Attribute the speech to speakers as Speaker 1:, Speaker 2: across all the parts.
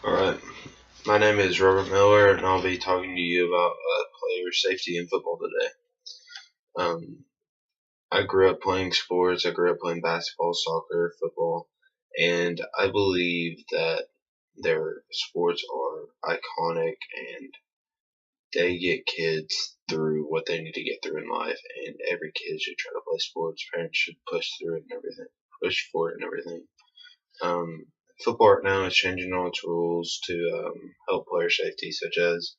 Speaker 1: Alright, my name is Robert Miller, and I'll be talking to you about player safety in football today. Um, I grew up playing sports. I grew up playing basketball, soccer, football, and I believe that their sports are iconic and they get kids through what they need to get through in life, and every kid should try to play sports. Parents should push through it and everything, push for it and everything. Um, Football right now is changing all its rules to help player safety, such as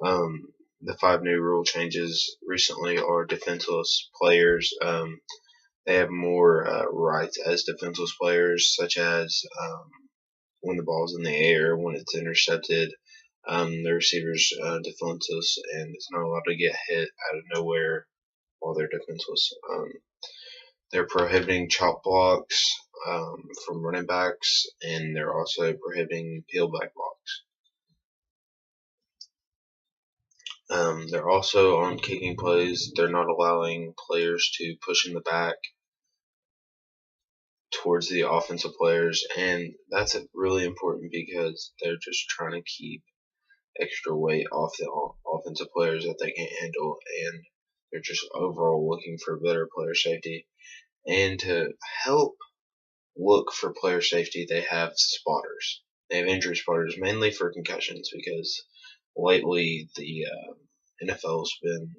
Speaker 1: the five new rule changes recently are defenseless players. They have more rights as defenseless players, such as when the ball's in the air, when it's intercepted, the receiver's defenseless and is not allowed to get hit out of nowhere while they're defenseless. They're prohibiting chop blocks from running backs, and they're also prohibiting peel back blocks. They're also on kicking plays. They're not allowing players to push in the back towards the offensive players, and that's really important because they're just trying to keep extra weight off the offensive players that they can't handle, and they're just overall looking for better player safety. And to help look for player safety, they have spotters. They have injury spotters mainly for concussions because lately the NFL's been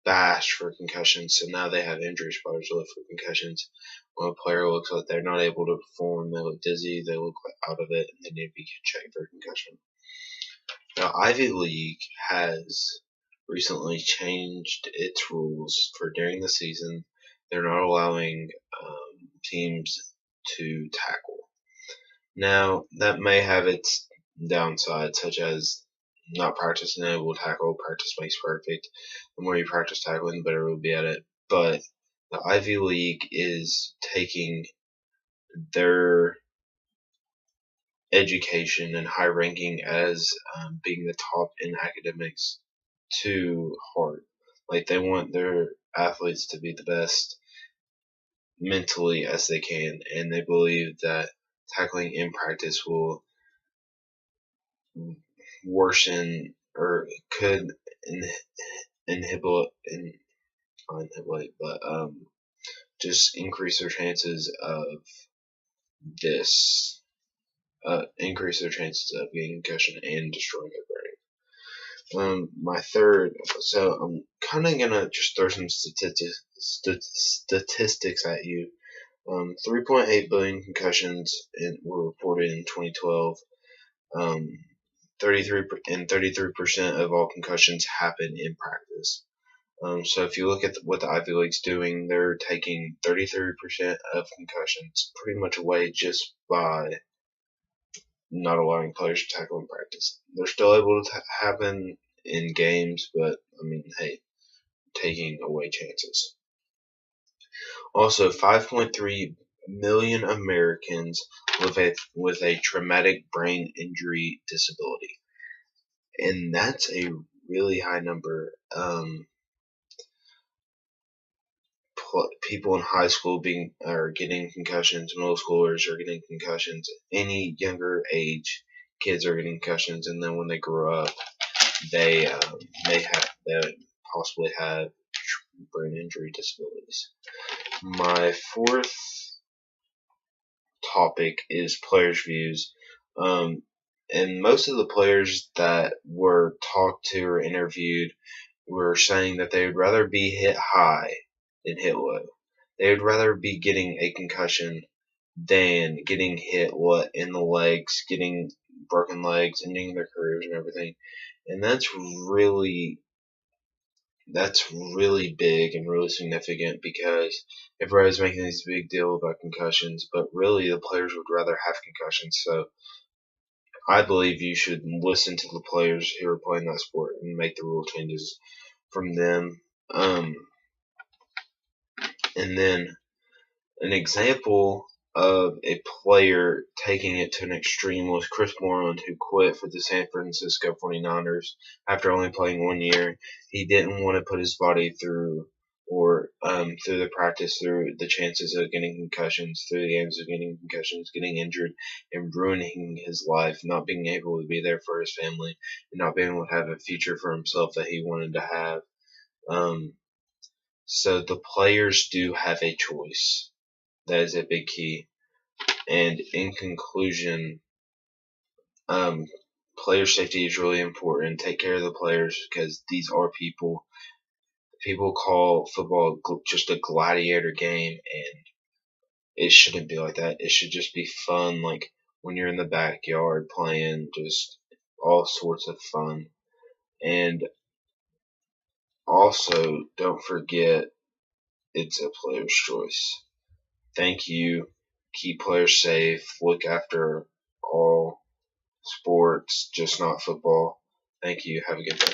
Speaker 1: bashed for concussions, so now they have injury spotters to look for concussions. When a player looks like they're not able to perform, they look dizzy, they look out of it, and they need to be checked for concussion. Now, Ivy League has recently changed its rules for during the season. They're not allowing teams to tackle. Now, that may have its downsides, such as not practicing able to tackle. Practice makes perfect. The more you practice tackling, the better we'll be at it. But the Ivy League is taking their education and high ranking as being the top in academics to heart. Like, they want their athletes to be the best mentally as they can, and they believe that tackling in practice will worsen or could inhibit, not inhibit, but just increase their chances of this, increase their chances of getting concussion and destroying their brain. My third, so I'm kind of gonna just throw some statistics at you. 3.8 billion concussions were reported in 2012. 33% of all concussions happen in practice. So if you look at what the Ivy League's doing, they're taking 33% of concussions pretty much away just by not allowing players to tackle in practice. They're still able to happen in games, but I mean, hey, taking away chances. Also, 5.3 million Americans live with a traumatic brain injury disability, and that's a really high number. People in high school are getting concussions, middle schoolers are getting concussions, any younger age kids are getting concussions, and then when they grow up, they they possibly have brain injury disabilities. My fourth topic is players' views. And most of the players that were talked to or interviewed were saying that they would rather be hit high than hit low. They would rather be getting a concussion than getting hit in the legs, getting broken legs, ending their careers and everything. And that's really big and really significant because everybody's making this big deal about concussions, but really the players would rather have concussions. So I believe you should listen to the players who are playing that sport and make the rule changes from them. And then an example of a player taking it to an extreme was Chris Moreland, who quit for the San Francisco 49ers after only playing 1 year. He didn't want to put his body through or through the practice, through the chances of getting concussions, through the games of getting concussions, getting injured, and ruining his life, not being able to be there for his family, and not being able to have a future for himself that he wanted to have. Um, so the players do have a choice. That is a big key. And in conclusion, um, player safety is really important. Take care of the players because these are people. People call football just a gladiator game, and it shouldn't be like that. It should just be fun, like when you're in the backyard playing, just all sorts of fun. And also, don't forget, it's a player's choice. Thank you. Keep players safe. Look after all sports, just not football. Thank you. Have a good day.